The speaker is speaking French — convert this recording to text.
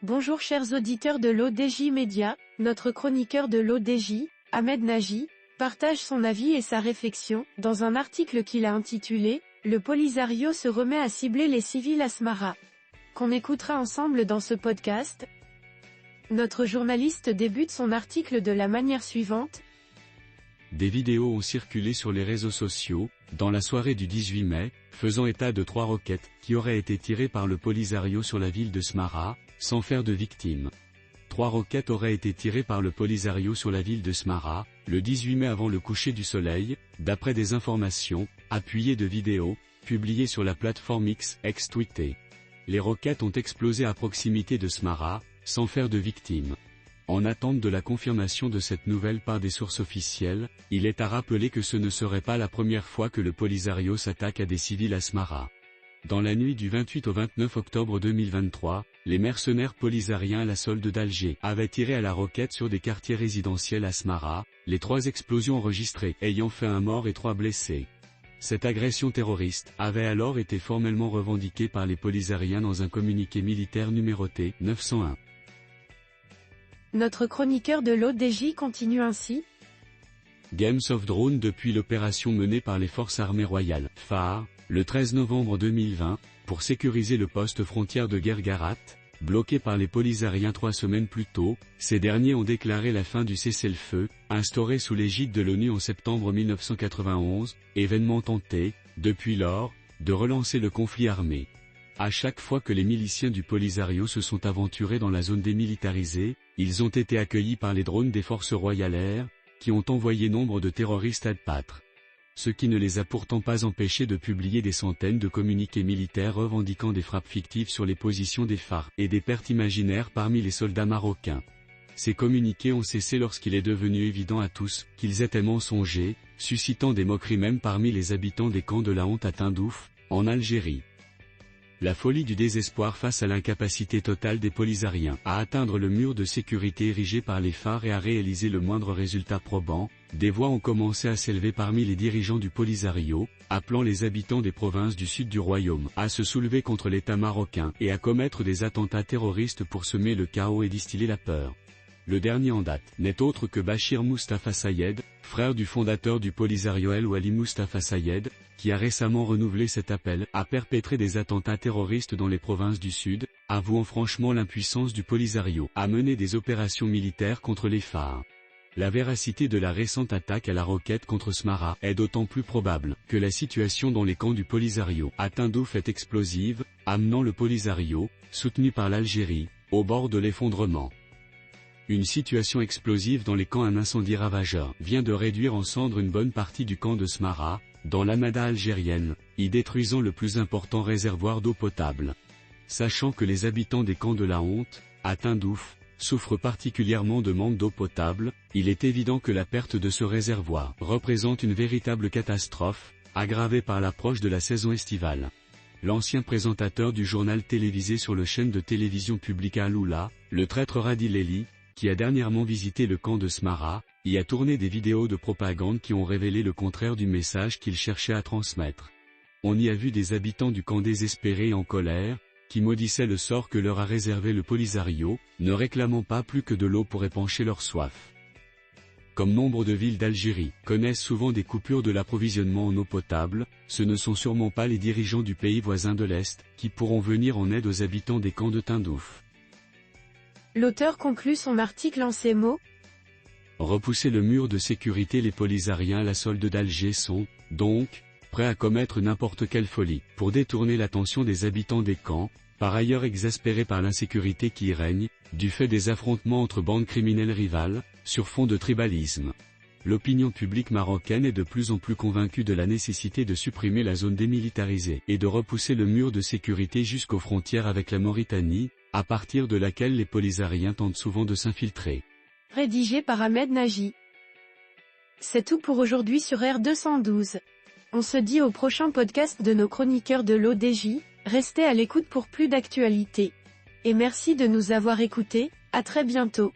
Bonjour chers auditeurs de l'ODJ Média, notre chroniqueur de l'ODJ, Ahmed Nagy, partage son avis et sa réflexion, dans un article qu'il a intitulé « Le Polisario se remet à cibler les civils à Smara », qu'on écoutera ensemble dans ce podcast. Notre journaliste débute son article de la manière suivante. Des vidéos ont circulé sur les réseaux sociaux, dans la soirée du 18 mai, faisant état de 3 roquettes qui auraient été tirées par le Polisario sur la ville de Smara, sans faire de victimes. 3 roquettes auraient été tirées par le Polisario sur la ville de Smara, le 18 mai avant le coucher du soleil, d'après des informations, appuyées de vidéos, publiées sur la plateforme X, ex-tweetée. Les roquettes ont explosé à proximité de Smara, sans faire de victimes. En attente de la confirmation de cette nouvelle par des sources officielles, il est à rappeler que ce ne serait pas la première fois que le Polisario s'attaque à des civils à Smara. Dans la nuit du 28 au 29 octobre 2023, les mercenaires polisariens à la solde d'Alger avaient tiré à la roquette sur des quartiers résidentiels à Smara, les 3 explosions enregistrées ayant fait un mort et 3 blessés. Cette agression terroriste avait alors été formellement revendiquée par les polisariens dans un communiqué militaire numéroté 901. Notre chroniqueur de l'ODJ continue ainsi. Games of Drone depuis l'opération menée par les forces armées royales, FAR, le 13 novembre 2020, pour sécuriser le poste frontière de Guergarat, bloqué par les polisariens 3 semaines plus tôt, ces derniers ont déclaré la fin du cessez-le-feu, instauré sous l'égide de l'ONU en septembre 1991, événement tenté, depuis lors, de relancer le conflit armé. À chaque fois que les miliciens du Polisario se sont aventurés dans la zone démilitarisée, ils ont été accueillis par les drones des forces royales, qui ont envoyé nombre de terroristes adpâtres. Ce qui ne les a pourtant pas empêchés de publier des centaines de communiqués militaires revendiquant des frappes fictives sur les positions des FAR et des pertes imaginaires parmi les soldats marocains. Ces communiqués ont cessé lorsqu'il est devenu évident à tous qu'ils étaient mensongers, suscitant des moqueries même parmi les habitants des camps de la honte à Tindouf, en Algérie. La folie du désespoir face à l'incapacité totale des polisariens à atteindre le mur de sécurité érigé par les FAR et à réaliser le moindre résultat probant, des voix ont commencé à s'élever parmi les dirigeants du Polisario, appelant les habitants des provinces du sud du royaume à se soulever contre l'État marocain et à commettre des attentats terroristes pour semer le chaos et distiller la peur. Le dernier en date n'est autre que Bachir Moustapha Sayed, frère du fondateur du Polisario El Wali Moustapha Sayed, qui a récemment renouvelé cet appel à perpétrer des attentats terroristes dans les provinces du Sud, avouant franchement l'impuissance du Polisario à mener des opérations militaires contre les FAR. La véracité de la récente attaque à la roquette contre Smara est d'autant plus probable que la situation dans les camps du Polisario à Tindouf est explosive, amenant le Polisario, soutenu par l'Algérie, au bord de l'effondrement. Une situation explosive dans les camps. Un incendie ravageur vient de réduire en cendres une bonne partie du camp de Smara, dans l'Amada algérienne, y détruisant le plus important réservoir d'eau potable. Sachant que les habitants des camps de la honte, à Tindouf, souffrent particulièrement de manque d'eau potable, il est évident que la perte de ce réservoir représente une véritable catastrophe, aggravée par l'approche de la saison estivale. L'ancien présentateur du journal télévisé sur le chaîne de télévision publique Aloula, le traître Radi Leli, qui a dernièrement visité le camp de Smara, y a tourné des vidéos de propagande qui ont révélé le contraire du message qu'il cherchait à transmettre. On y a vu des habitants du camp désespérés et en colère, qui maudissaient le sort que leur a réservé le Polisario, ne réclamant pas plus que de l'eau pour épancher leur soif. Comme nombre de villes d'Algérie connaissent souvent des coupures de l'approvisionnement en eau potable, ce ne sont sûrement pas les dirigeants du pays voisin de l'Est qui pourront venir en aide aux habitants des camps de Tindouf. L'auteur conclut son article en ces mots. Repousser le mur de sécurité. Les polisariens à la solde d'Alger sont, donc, prêts à commettre n'importe quelle folie pour détourner l'attention des habitants des camps, par ailleurs exaspérés par l'insécurité qui y règne, du fait des affrontements entre bandes criminelles rivales, sur fond de tribalisme. L'opinion publique marocaine est de plus en plus convaincue de la nécessité de supprimer la zone démilitarisée et de repousser le mur de sécurité jusqu'aux frontières avec la Mauritanie, à partir de laquelle les polisariens tentent souvent de s'infiltrer. Rédigé par Ahmed Nagy. C'est tout pour aujourd'hui sur R212. On se dit au prochain podcast de nos chroniqueurs de l'ODJ, restez à l'écoute pour plus d'actualités. Et merci de nous avoir écoutés, à très bientôt.